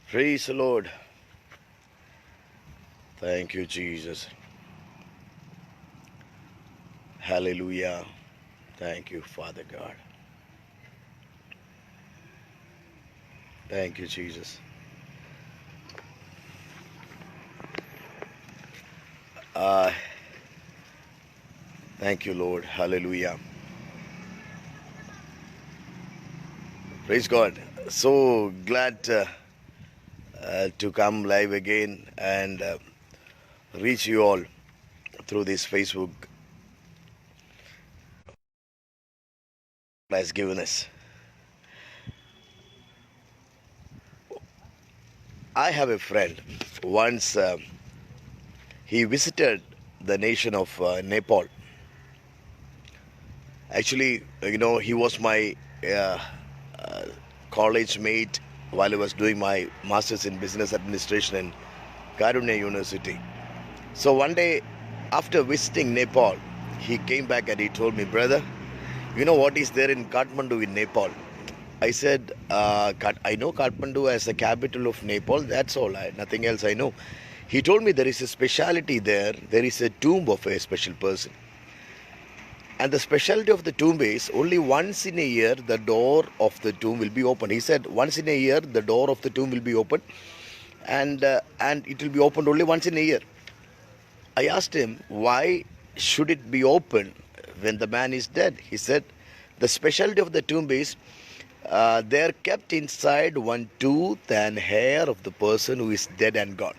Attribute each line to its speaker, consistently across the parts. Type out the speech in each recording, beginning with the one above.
Speaker 1: Praise the Lord. Thank you, Jesus. Hallelujah. Thank you, Father God. Thank you, Jesus. Uh, Thank you, Lord. Hallelujah. Praise God. So glad to come live again and reach you all through this Facebook has given us. I have a friend. Once he visited the nation of Nepal. Actually, he was my uh, uh, college mate while I was doing my master's in business administration in Karunya University. So one day, after visiting Nepal, he came back and he told me, brother, you know what is there in Kathmandu in Nepal? I said, I know Kathmandu as the capital of Nepal. That's all. Nothing else I know. He told me there is a speciality there. There is a tomb of a special person. And the specialty of the tomb is only once in a year the door of the tomb will be open. He said once in a year the door of the tomb will be open, and it will be opened only once in a year. I asked him why should it be open when the man is dead. He said the specialty of the tomb is they are kept inside one tooth and hair of the person who is dead and gone.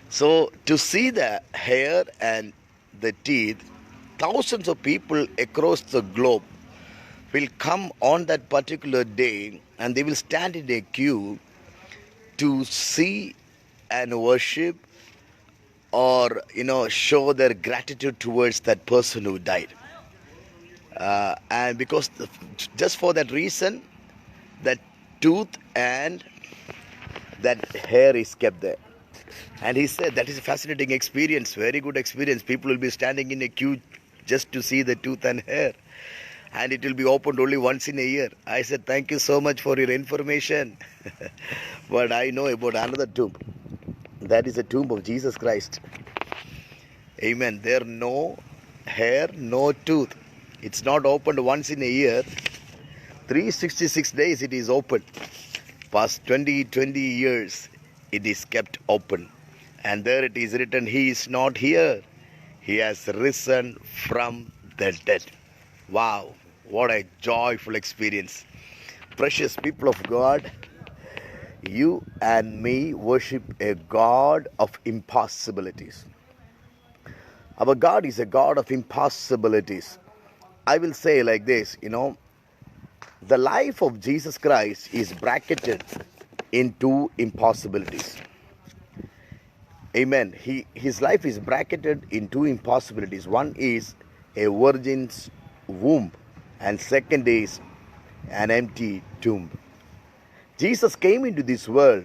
Speaker 1: So to see the hair and the teeth, thousands of people across the globe will come on that particular day and they will stand in a queue to see and worship or show their gratitude towards that person who died. And because just for that reason, that tooth and that hair is kept there. And he said that is a fascinating experience, very good experience. People will be standing in a queue just to see the tooth and hair. And it will be opened only once in a year. I said, thank you so much for your information. But I know about another tomb. That is the tomb of Jesus Christ. Amen. There no hair, no tooth. It's not opened once in a year. 366 days it is open. Past 20 years it is kept open. And there it is written, He is not here. He has risen from the dead. Wow, what a joyful experience. Precious people of God, you and me worship a God of impossibilities. Our God is a God of impossibilities. I will say like this, the life of Jesus Christ is bracketed into impossibilities. Amen. His life is bracketed in two impossibilities. One is a virgin's womb, and second is an empty tomb. Jesus came into this world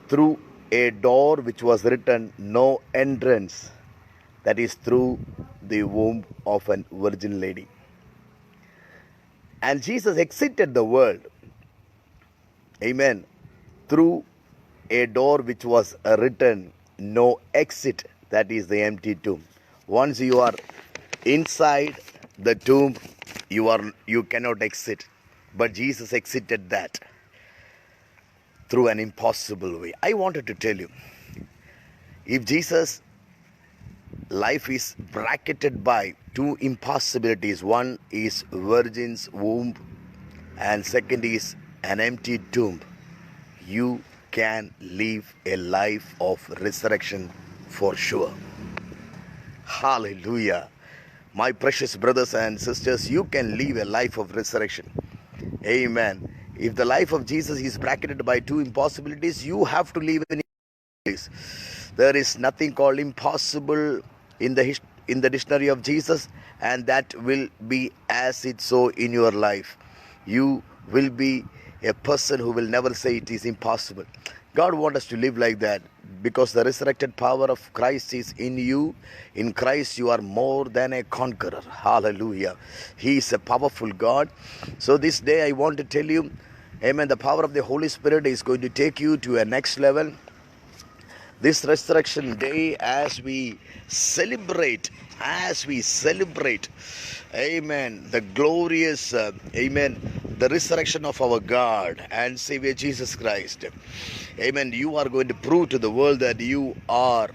Speaker 1: through a door which was written no entrance, that is through the womb of a virgin lady. And Jesus exited the world, amen, through a door which was written no exit, that is the empty tomb. Once you are inside the tomb, you cannot exit. But Jesus exited that through an impossible way. I wanted to tell you, if Jesus' life is bracketed by two impossibilities, one is virgin's womb and second is an empty tomb, you can live a life of resurrection for sure. Hallelujah. My precious brothers and sisters, you can live a life of resurrection. Amen. If the life of Jesus is bracketed by two impossibilities, you have to live in this. There is nothing called impossible in the dictionary of Jesus, and that will be as it so in your life. You will be a person who will never say it is impossible. God wants us to live like that because the resurrected power of Christ is in you. In Christ you are more than a conqueror. Hallelujah. He is a powerful God. So this day I want to tell you, Amen. The power of the Holy Spirit is going to take you to a next level. This resurrection day, as we celebrate, amen, the glorious, amen, the resurrection of our God and Savior Jesus Christ, amen, you are going to prove to the world that you are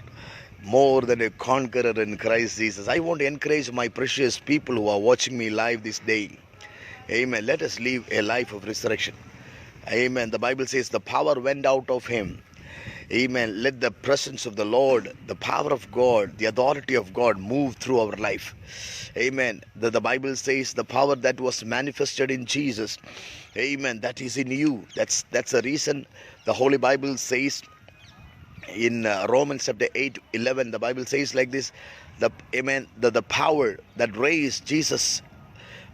Speaker 1: more than a conqueror in Christ Jesus. I want to encourage my precious people who are watching me live this day. Amen. Let us live a life of resurrection. Amen. The Bible says the power went out of him. Amen. Let the presence of the Lord, the power of God, the authority of God move through our life. Amen. The Bible says the power that was manifested in Jesus, amen, that is in you. That's the reason the Holy Bible says in Romans chapter 8:11, the Bible says like this, the power that raised Jesus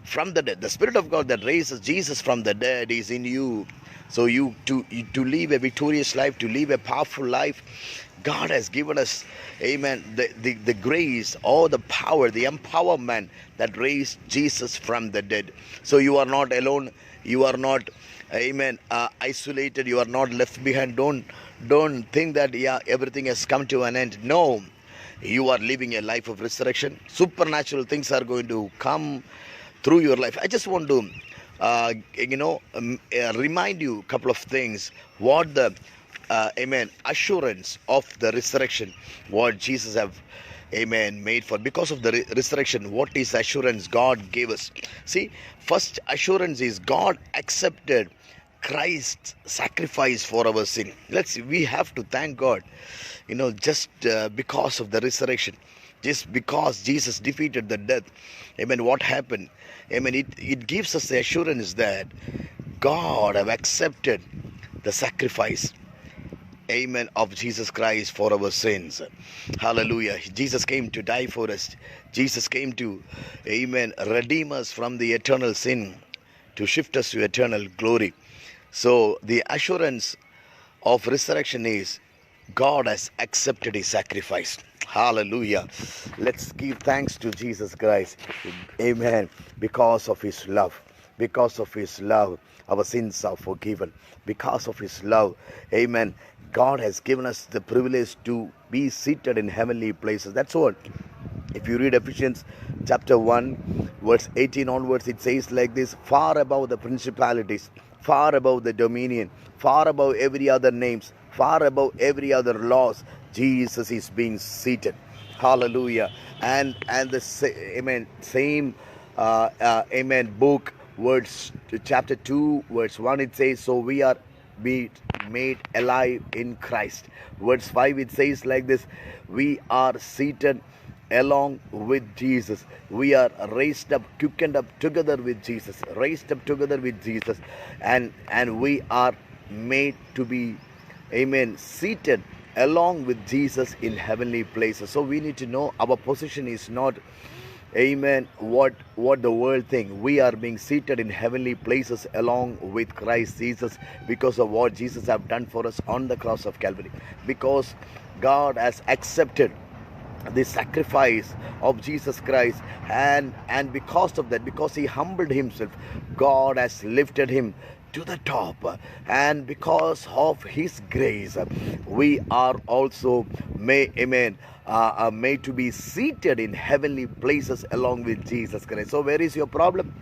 Speaker 1: from the dead, the Spirit of God that raises Jesus from the dead is in you. So to live a victorious life, to live a powerful life, God has given us, amen, the grace or the power, the empowerment that raised Jesus from the dead. So you are not alone. You are not, amen, isolated. You are not left behind. Don't think that, yeah, everything has come to an end. No, you are living a life of resurrection. Supernatural things are going to come through your life. I just want to remind you a couple of things. What the amen, assurance of the resurrection, what Jesus have, amen, made for. Because of the resurrection, what is assurance God gave us? See, first assurance is God accepted Christ's sacrifice for our sin. We have to thank God, just because of the resurrection, just because Jesus defeated the death. Amen. What happened? Amen. It gives us the assurance that God have accepted the sacrifice, amen, of Jesus Christ for our sins. Hallelujah. Jesus came to die for us. Jesus came to, amen, redeem us from the eternal sin, to shift us to eternal glory. So the assurance of resurrection is God has accepted his sacrifice. Hallelujah. Let's give thanks to Jesus Christ. Amen. Because of his love. Because of his love, our sins are forgiven. Because of his love, amen, God has given us the privilege to be seated in heavenly places. That's what. If you read Ephesians chapter 1, verse 18 onwards, it says like this: far above the principalities, far above the dominion, far above every other names, far above every other laws, Jesus is being seated. Hallelujah. And the amen, same amen, book, words, chapter 2, verse 1, it says, so we are made alive in Christ. Verse 5, it says like this: we are seated along with Jesus. We are raised up, quickened up together with Jesus, raised up together with Jesus, and we are made to be, amen, seated along with Jesus in heavenly places. So we need to know our position is not, amen, what the world think. We are being seated in heavenly places along with Christ Jesus because of what Jesus have done for us on the cross of Calvary. Because God has accepted the sacrifice of Jesus Christ, and because of that, because he humbled himself, God has lifted him to the top, and because of his grace, we are also made to be seated in heavenly places along with Jesus Christ. So where is your problem?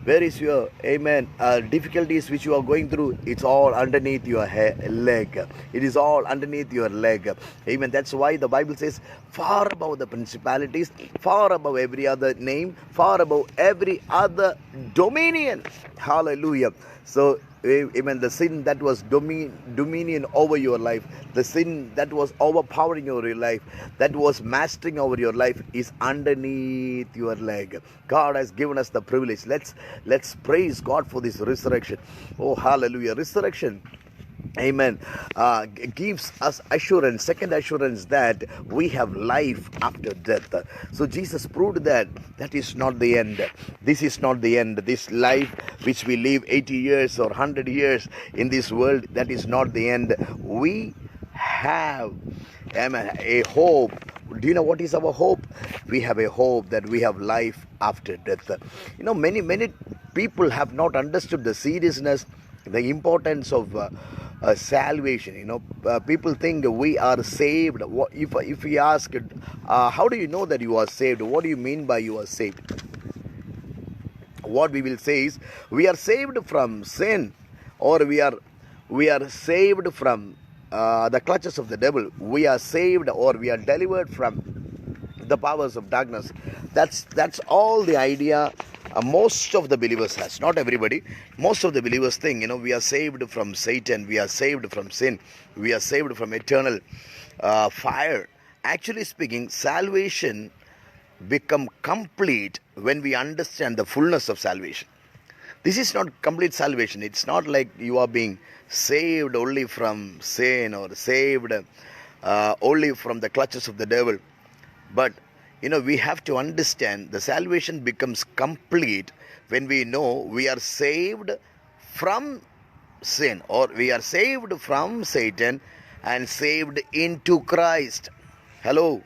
Speaker 1: Where is your, amen, difficulties which you are going through? It's all underneath your leg. It is all underneath your leg. Amen. That's why the Bible says, far above the principalities, far above every other name, far above every other dominion. Hallelujah. So, amen, the sin that was dominion over your life, the sin that was overpowering your life, that was mastering over your life, is underneath your leg. God has given us the privilege. Let's praise God for this resurrection. Oh, hallelujah. Resurrection, amen, gives us assurance, second assurance, that we have life after death. So Jesus proved that is not the end. This is not the end. This life which we live 80 years or 100 years in this world, that is not the end. We have, amen, a hope. Do you know what is our hope? We have a hope that we have life after death. Many people have not understood the seriousness The importance of salvation. People think we are saved. If we ask, how do you know that you are saved? What do you mean by you are saved? What we will say is, we are saved from sin, or we are saved from the clutches of the devil. We are saved, or we are delivered from the powers of darkness. That's all the idea. Most of the believers has, not everybody. Most of the believers think, we are saved from Satan, we are saved from sin, we are saved from eternal fire. Actually speaking, salvation become complete when we understand the fullness of salvation. This is not complete salvation. It's not like you are being saved only from sin, or saved only from the clutches of the devil. But we have to understand the salvation becomes complete when we know we are saved from sin, or we are saved from Satan and saved into Christ. Hello,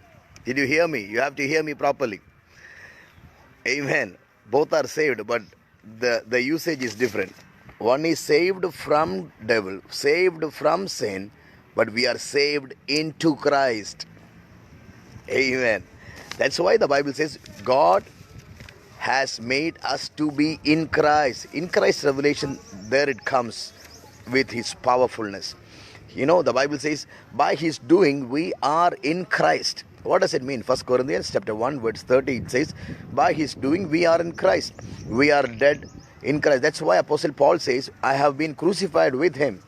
Speaker 1: did you hear me? You have to hear me properly. Amen. Both are saved, but the usage is different. One is saved from devil, saved from sin, but we are saved into Christ. Amen. That's why the Bible says God has made us to be in Christ. In Christ's revelation, there it comes with his powerfulness. The Bible says, by his doing, we are in Christ. What does it mean? 1 Corinthians chapter 1, verse 30, it says, by his doing, we are in Christ. We are dead in Christ. That's why Apostle Paul says, I have been crucified with him.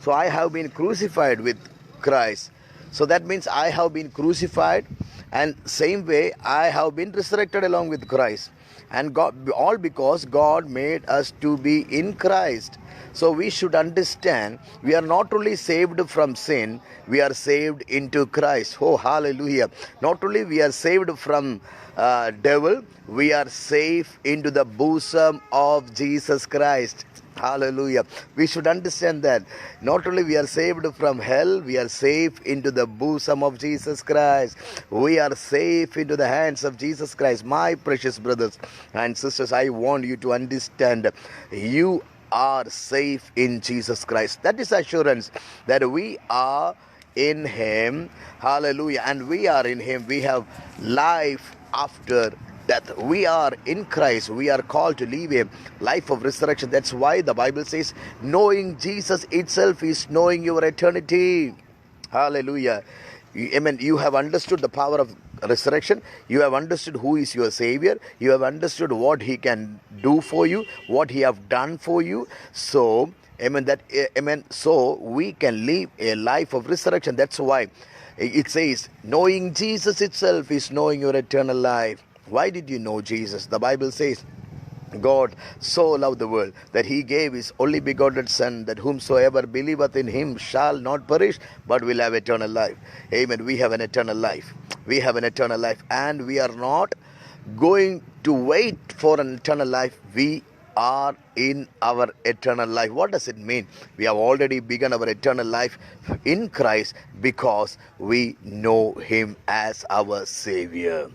Speaker 1: So I have been crucified with Christ. So that means I have been crucified, and same way I have been resurrected along with Christ. And God, all because God made us to be in Christ. So we should understand, we are not only saved from sin, we are saved into Christ. Oh, hallelujah. Not only we are saved from devil, we are safe into the bosom of Jesus Christ. Hallelujah. We should understand that not only we are saved from hell, we are safe into the bosom of Jesus Christ. We are safe into the hands of Jesus Christ. My precious brothers and sisters, I want you to understand, you are safe in Jesus Christ. That is assurance that we are in him. Hallelujah. And we are in him. We have life after death. We are in Christ. We are called to live a life of resurrection. That's why the Bible says, knowing Jesus itself is knowing your eternity. Hallelujah. Amen. You have understood the power of resurrection. You have understood who is your Savior. You have understood what he can do for you, what he have done for you. So, amen. So we can live a life of resurrection. That's why it says, knowing Jesus itself is knowing your eternal life. Why did you know Jesus? The Bible says, God so loved the world that he gave his only begotten Son, that whomsoever believeth in him shall not perish, but will have eternal life. Amen. We have an eternal life. We have an eternal life, and we are not going to wait for an eternal life. We are in our eternal life. What does it mean? We have already begun our eternal life in Christ because we know him as our Savior.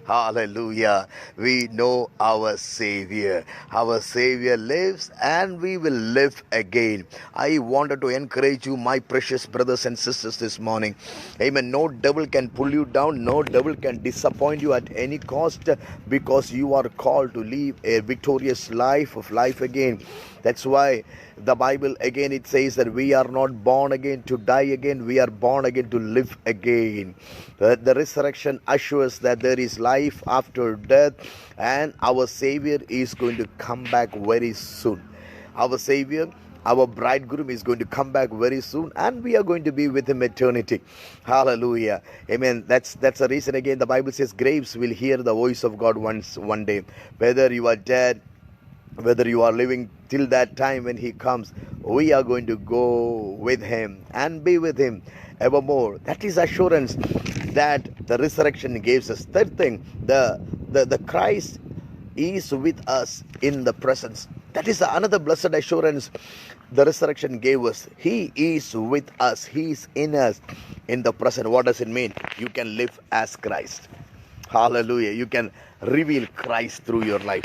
Speaker 1: Hallelujah. We know our Savior. Our Savior lives, and we will live again. I wanted to encourage you, my precious brothers and sisters, this morning. Amen. No devil can pull you down. No devil can disappoint you at any cost, because you are called to live a victorious life of life again. That's why the Bible again, it says that we are not born again to die again. We are born again to live again. The resurrection assures that there is life after death, and our Savior is going to come back very soon. Our Savior, our bridegroom, is going to come back very soon, and we are going to be with him eternity. Hallelujah. Amen. That's the reason again the Bible says graves will hear the voice of God one day. Whether you are dead, whether you are living, till that time when he comes, we are going to go with him and be with him evermore. That is assurance that the resurrection gives us. Third thing, the Christ is with us in the presence. That is another blessed assurance the resurrection gave us. He is with us. He is in us in the present. What does it mean? You can live as Christ. Hallelujah. You can reveal Christ through your life.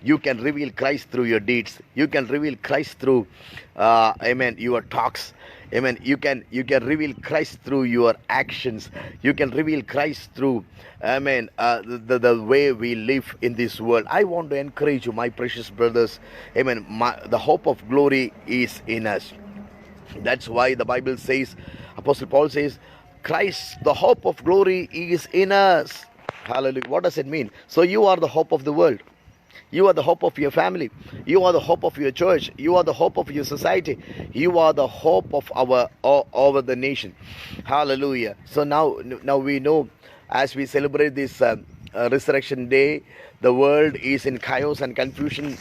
Speaker 1: You can reveal Christ through your deeds. You can reveal Christ through, amen, your talks. Amen. You can reveal Christ through your actions. You can reveal Christ through, amen, the way we live in this world. I want to encourage you, my precious brothers. Amen. The hope of glory is in us. That's why the Bible says, Apostle Paul says, Christ, the hope of glory, is in us. Hallelujah. What does it mean? So you are the hope of the world. You are the hope of your family. You are the hope of your church. You are the hope of your society. You are the hope of our over the nation. Hallelujah. So now we know, as we celebrate this resurrection day, the world is in chaos and confusion.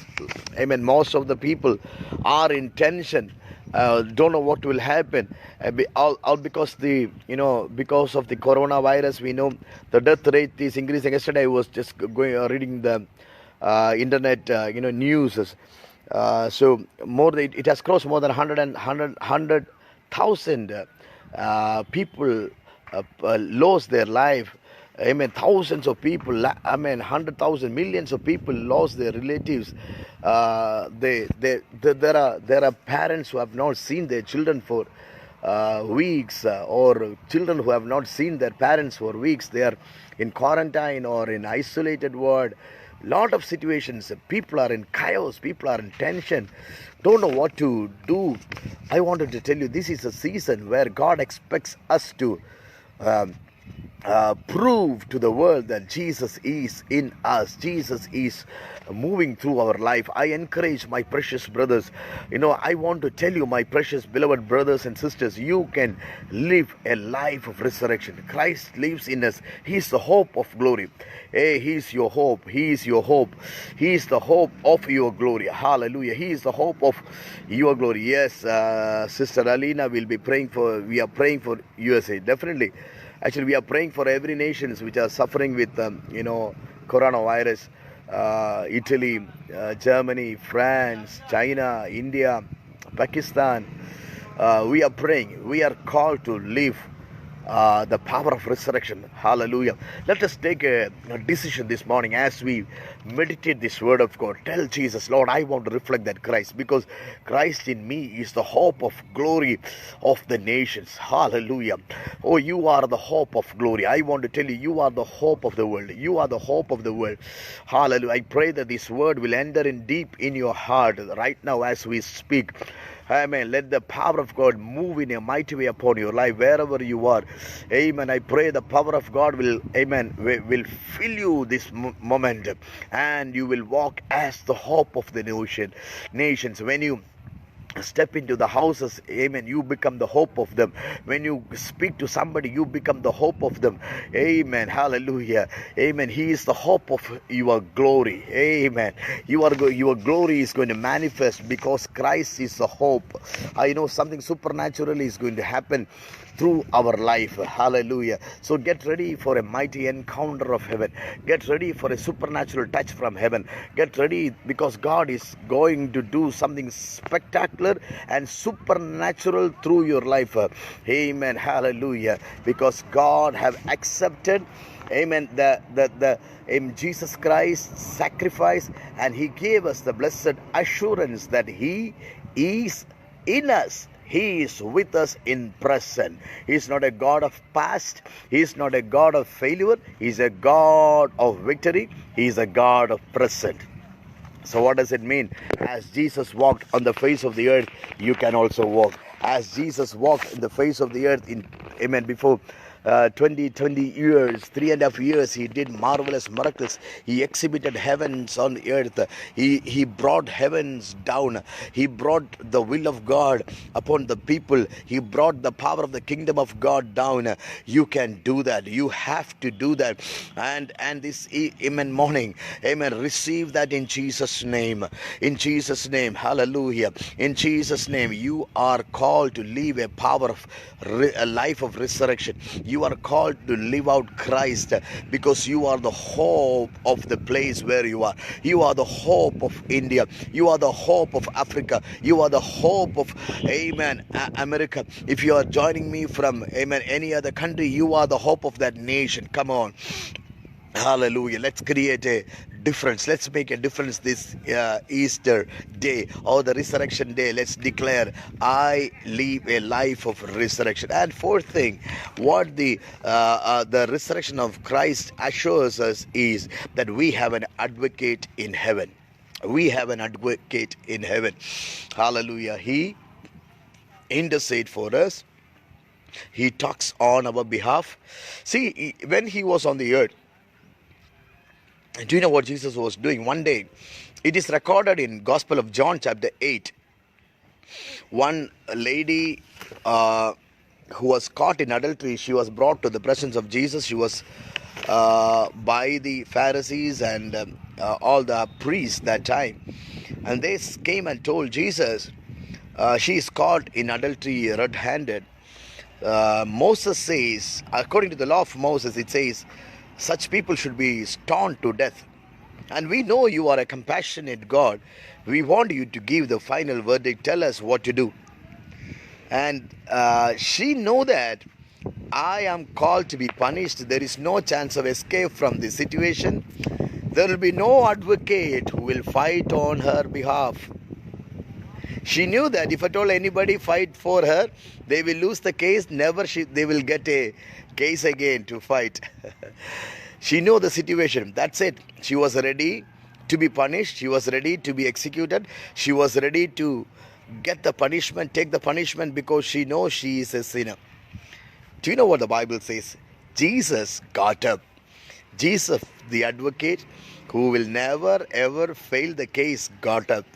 Speaker 1: Amen. Most of the people are in tension. Don't know what will happen. All because because of the coronavirus. We know the death rate is increasing. Yesterday I was just reading the internet news. So it has crossed more than 100,000 people lost their life. Amen. Thousands of people, 100,000, millions of people lost their relatives. There are parents who have not seen their children for weeks, or children who have not seen their parents for weeks. They are in quarantine or in isolated ward. Lot of situations, people are in chaos, people are in tension, don't know what to do. I wanted to tell you, this is a season where God expects us to prove to the world that Jesus is in us. Jesus is moving through our life. I encourage my precious brothers. I want to tell you, my precious beloved brothers and sisters, you can live a life of resurrection. Christ lives in us. He is the hope of glory. Hey, He is your hope. He is your hope. He is the hope of your glory. Hallelujah. He is the hope of your glory. Yes, Sister Alina will be praying for, we are praying for USA. Definitely. Actually, we are praying for every nations which are suffering with, coronavirus. Italy, Germany, France, China, India, Pakistan. We are praying. We are called to live the power of resurrection. Hallelujah. Let us take a decision this morning as we meditate this word of God. Tell Jesus, Lord, I want to reflect that Christ, because Christ in me is the hope of glory of the nations. Hallelujah. Oh, you are the hope of glory. I want to tell you, you are the hope of the world. You are the hope of the world. Hallelujah. I pray that this word will enter in deep in your heart right now as we speak. Amen. Let the power of God move in a mighty way upon your life wherever you are. Amen. I pray the power of God will fill you this moment, and you will walk as the hope of the nations. When you step into the houses, amen, you become the hope of them. When you speak to somebody, you become the hope of them. Amen. Hallelujah. Amen. He is the hope of your glory. Amen. Your glory is going to manifest because Christ is the hope. I know something supernatural is going to happen through our life. Hallelujah. So get ready for a mighty encounter of heaven. Get ready for a supernatural touch from heaven. Get ready, because God is going to do something spectacular and supernatural through your life. Amen. Hallelujah. Because God have accepted, amen, the Jesus Christ's sacrifice, and He gave us the blessed assurance that He is in us. He is with us in present. He is not a God of past. He is not a God of failure. He is a God of victory. He is a God of present. So what does it mean? As Jesus walked on the face of the earth, you can also walk. As Jesus walked in the face of the earth, before 20 years, 3.5 years, He did marvelous miracles. He exhibited heavens on the earth. He brought heavens down. He brought the will of God upon the people. He brought the power of the kingdom of God down. You can do that. You have to do that. And this morning, amen, receive that in Jesus' name. In Jesus' name. Hallelujah. In Jesus' name, you are called to live a life of resurrection. You are called to live out Christ, because you are the hope of the place where you are. You are the hope of India. You are the hope of Africa. You are the hope of, amen, America. If you are joining me from, amen, any other country, you are the hope of that nation. Come on. Hallelujah. Let's create a difference. Let's make a difference this Easter day or the resurrection day. Let's declare, I live a life of resurrection. And fourth thing, what the resurrection of Christ assures us is that we have an advocate in heaven. We have an advocate in heaven. Hallelujah. He intercede for us. He talks on our behalf. See, when he was on the earth, do you know what Jesus was doing? One day, it is recorded in Gospel of John chapter 8. One lady who was caught in adultery, she was brought to the presence of Jesus. She was by the Pharisees and all the priests that time. And they came and told Jesus, she is caught in adultery red-handed. Moses says, according to the law of Moses, it says, such people should be stoned to death. And we know you are a compassionate God. We want you to give the final verdict. Tell us what to do. And she know that I am called to be punished. There is no chance of escape from this situation. There will be no advocate who will fight on her behalf. She knew that if at all anybody fight for her, they will lose the case. Never they will get a case again to fight. She knew the situation. That's it. She was ready to be punished. She was ready to be executed. She was ready to get the punishment, take the punishment, because she knows she is a sinner. Do you know what the Bible says? Jesus got up. Jesus, the advocate, who will never ever fail the case, got up.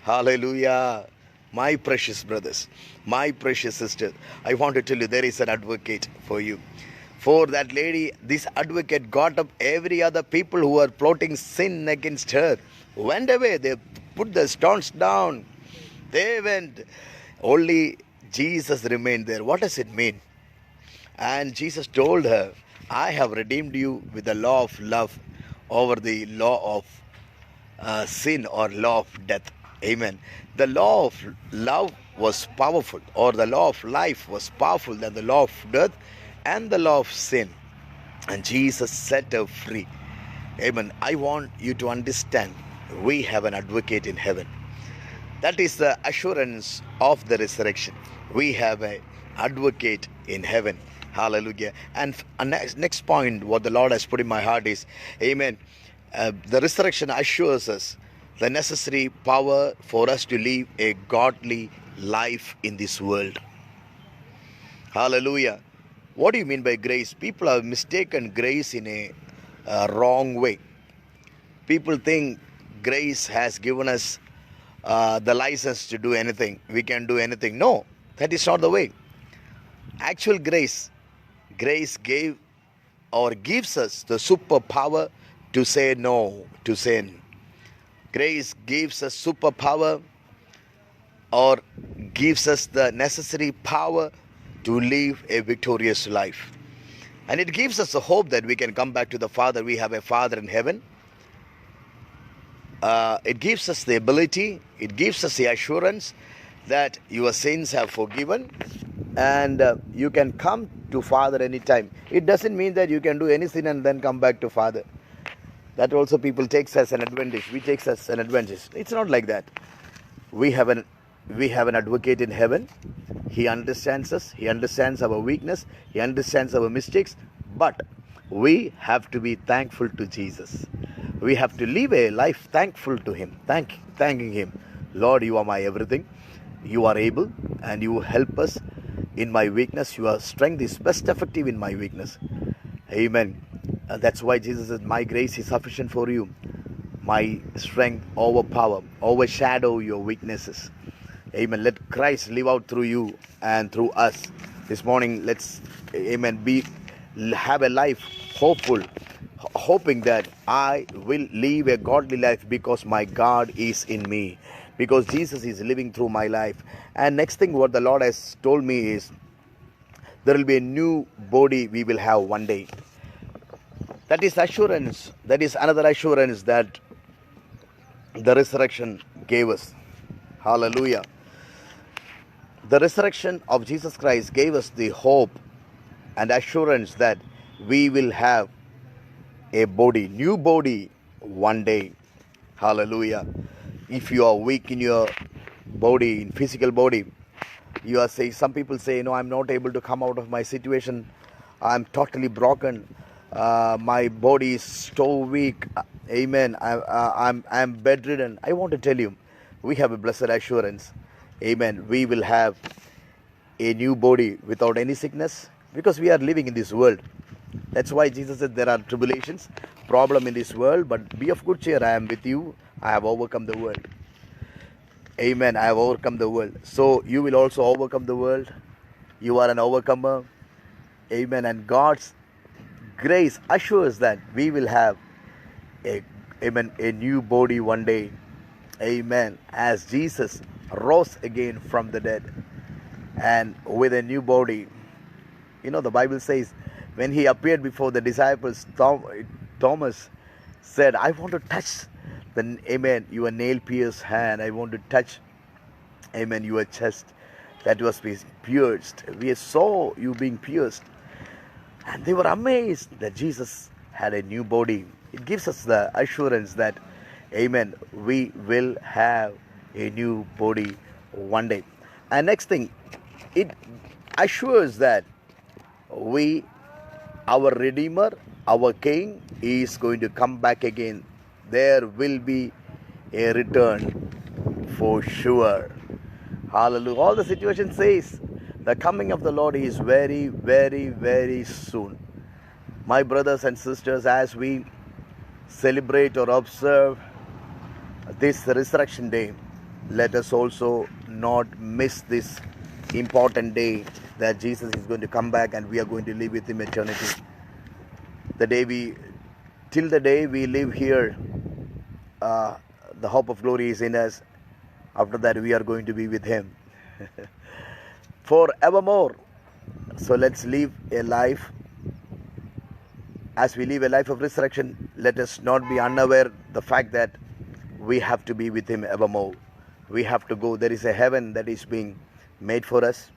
Speaker 1: Hallelujah. My precious brothers, my precious sisters, I want to tell you, there is an advocate for you. For that lady, this advocate got up. Every other people who were plotting sin against her went away. They put the stones down. They went. Only Jesus remained there. What does it mean? And Jesus told her, I have redeemed you with the law of love over the law of sin or law of death. Amen. The law of love was powerful, or the law of life was powerful than the law of death and the law of sin. And Jesus set her free. Amen. I want you to understand, we have an advocate in heaven. That is the assurance of the resurrection. We have an advocate in heaven. Hallelujah. And next point, what the Lord has put in my heart is, amen, the resurrection assures us the necessary power for us to live a godly life in this world. Hallelujah. What do you mean by grace? People have mistaken grace in a wrong way. People think grace has given us the license to do anything. We can do anything. No, that is not the way. Actual grace gave or gives us the superpower to say no to sin. Grace gives us superpower or gives us the necessary power to live a victorious life. And it gives us a hope that we can come back to the Father. We have a Father in heaven. It gives us the ability, it gives us the assurance that your sins have forgiven, and you can come to Father anytime. It doesn't mean that you can do any sin and then come back to Father. That also people takes as an advantage. We takes as an advantage. It's not like that. We have an advocate in heaven. He understands us. He understands our weakness. He understands our mistakes. But we have to be thankful to Jesus. We have to live a life thankful to Him. Thanking Him. Lord, you are my everything. You are able and you help us in my weakness. Your strength is best effective in my weakness. Amen. That's why Jesus said, my grace is sufficient for you. My strength overshadow your weaknesses. Amen. Let Christ live out through you and through us. This morning, let's, amen, have a life hoping that I will live a godly life because my God is in me. Because Jesus is living through my life. And next thing what the Lord has told me is, there will be a new body we will have one day. That is assurance. That is another assurance that the resurrection gave us. Hallelujah. The resurrection of Jesus Christ gave us the hope and assurance that we will have a body, new body one day. Hallelujah. If you are weak in your body, in physical body, you are saying, some people say, no, I'm not able to come out of my situation. I'm totally broken. My body is so weak. Amen. I'm bedridden. I want to tell you, we have a blessed assurance. Amen. We will have a new body without any sickness because we are living in this world. That's why Jesus said there are tribulations, problem in this world, but be of good cheer. I am with you. I have overcome the world. Amen. I have overcome the world. So you will also overcome the world. You are an overcomer. Amen. And God's grace assures that we will have a new body one day. Amen. As Jesus rose again from the dead and with a new body. You know, the Bible says when he appeared before the disciples, Thomas said, I want to touch amen, your nail pierced hand. I want to touch, amen, your chest that was being pierced. We saw you being pierced. And they were amazed that Jesus had a new body. It gives us the assurance that, amen, we will have a new body one day. And next thing, it assures that our Redeemer, our King, is going to come back again. There will be a return for sure. Hallelujah. All the situation says the coming of the Lord is very, very, very soon. My brothers and sisters, as we celebrate or observe this resurrection day, let us also not miss this important day that Jesus is going to come back and we are going to live with him eternity. Till the day we live here, the hope of glory is in us. After that, we are going to be with him forevermore. So let's live a life. As we live a life of resurrection, let us not be unaware the fact that we have to be with him evermore. We have to go. There is a heaven that is being made for us.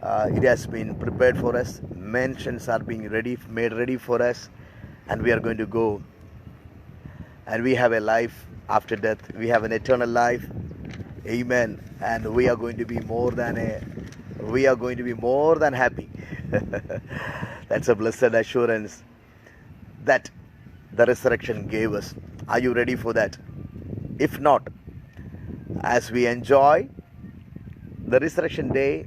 Speaker 1: It has been prepared for us. Mansions are being made ready for us, and we are going to go. And we have a life after death. We have an eternal life. Amen. And we are going to be more than happy. That's a blessed assurance that the resurrection gave us. Are you ready for that? If not, as we enjoy the resurrection day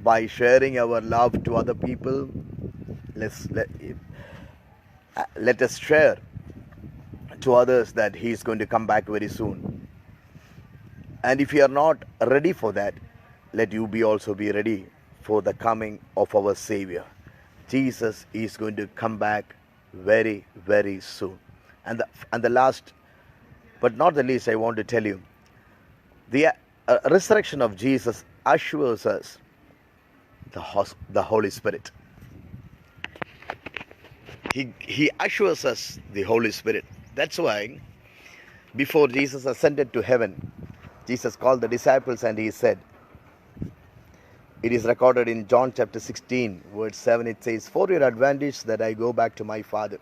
Speaker 1: by sharing our love to other people, let us share to others that he is going to come back very soon. And if you are not ready for that, let you also be ready for the coming of our Savior. Jesus is going to come back very, very soon. And the last but not the least, I want to tell you, the resurrection of Jesus assures us the Holy Spirit. He assures us the Holy Spirit. That's why before Jesus ascended to heaven, Jesus called the disciples and he said, it is recorded in John chapter 16, verse 7, it says, for your advantage that I go back to my Father.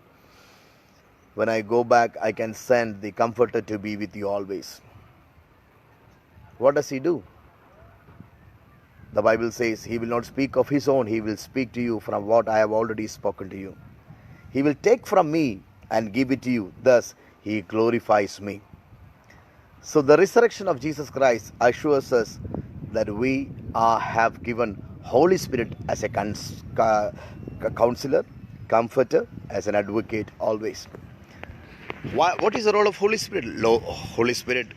Speaker 1: When I go back, I can send the Comforter to be with you always. What does he do? The Bible says he will not speak of his own. He will speak to you from what I have already spoken to you. He will take from me and give it to you. Thus, he glorifies me. So the resurrection of Jesus Christ assures us that we have given Holy Spirit as a counselor, comforter, as an advocate always. What is the role of Holy Spirit? Holy Spirit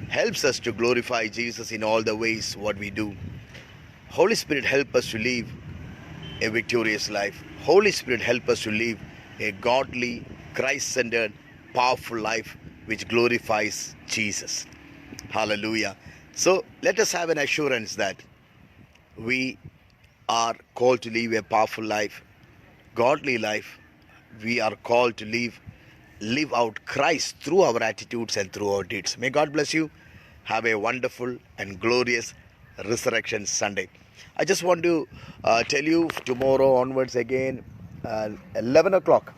Speaker 1: helps us to glorify Jesus in all the ways what we do. Holy Spirit helps us to live a victorious life. Holy Spirit helps us to live a godly, Christ-centered, powerful life which glorifies Jesus. Hallelujah. So let us have an assurance that we are called to live a powerful life, godly life. We are called to live out Christ through our attitudes and through our deeds. May God bless you. Have a wonderful and glorious Resurrection Sunday. I just want to tell you tomorrow onwards again, 11 o'clock,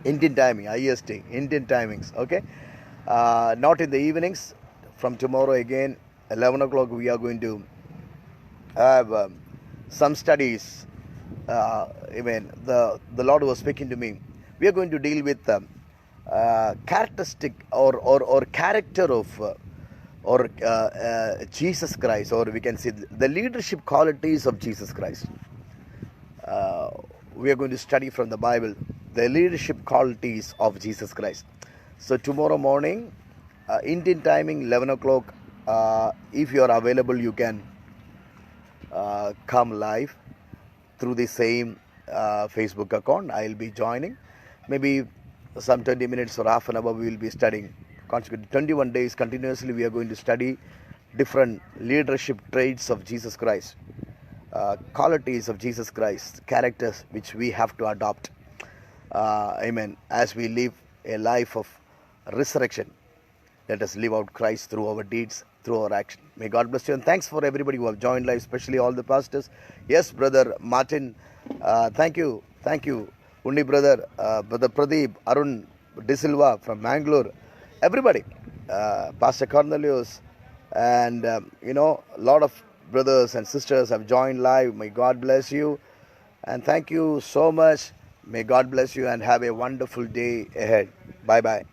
Speaker 1: Indian timing, IST, Indian timings, okay? Not in the evenings. From tomorrow again, 11 o'clock, we are going to have some studies. The Lord was speaking to me. We are going to deal with characteristic or character of Jesus Christ, or we can say the leadership qualities of Jesus Christ. We are going to study from the Bible the leadership qualities of Jesus Christ. So tomorrow morning, Indian timing, 11 o'clock, if you are available, you can come live through the same Facebook account. I'll be joining. Maybe some 20 minutes or half an hour we will be studying. Consequently, 21 days continuously we are going to study different leadership traits of Jesus Christ, qualities of Jesus Christ, characters which we have to adopt. Amen. As we live a life of resurrection, let us live out Christ through our deeds, through our action. May God bless you, and thanks for everybody who have joined live, especially all the pastors. Yes, Brother Martin, thank you, Undi brother, Brother Pradeep, Arun De Silva from Mangalore, everybody, Pastor Cornelius, and a lot of brothers and sisters have joined live. May God bless you, and thank you so much. May God bless you and have a wonderful day ahead. Bye bye.